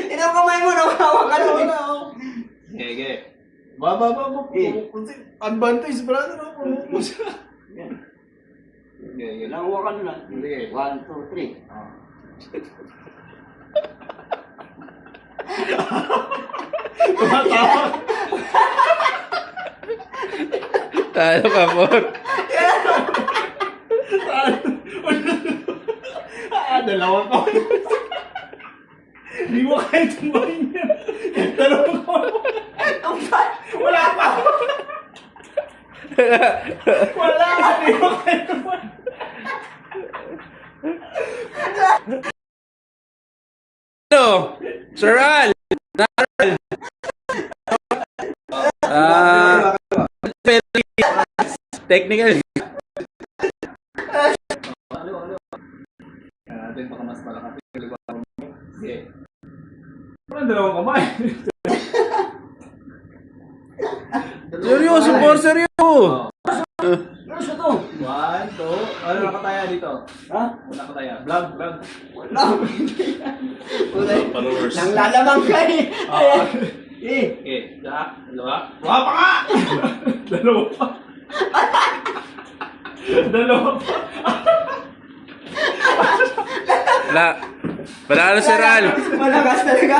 Inang kamay mo, nakahawak ka lang. Wala ako. Sige. Baba. Advantage, brother. Yan. Sige. Ilang hawakan mo lang. Sige. 1, 2, 3. Tumatawa. Talo ka, Por. Dalawa pa. Hindi mo kaya tumbahin yan. Dalawa pa. Wala pa. Wala. Hindi mo kaya tumbahin. Ano? Sir Al! Naral! Technical. Natin baka mas malakas. Sige. Parang dalawang kamay. Seryoso, Por, seryoso. Ano siya to? 1, 2. Ano nakataya dito? Ha? Nakataya. Vlog. Wala. Followers. Nang lalamang ka eh. Ayan. Eh. Okay. Dalawa. Wala pa nga! Dalawa pa. Dalawa pa. Wala. Wala na, Sir Al. Malakas talaga.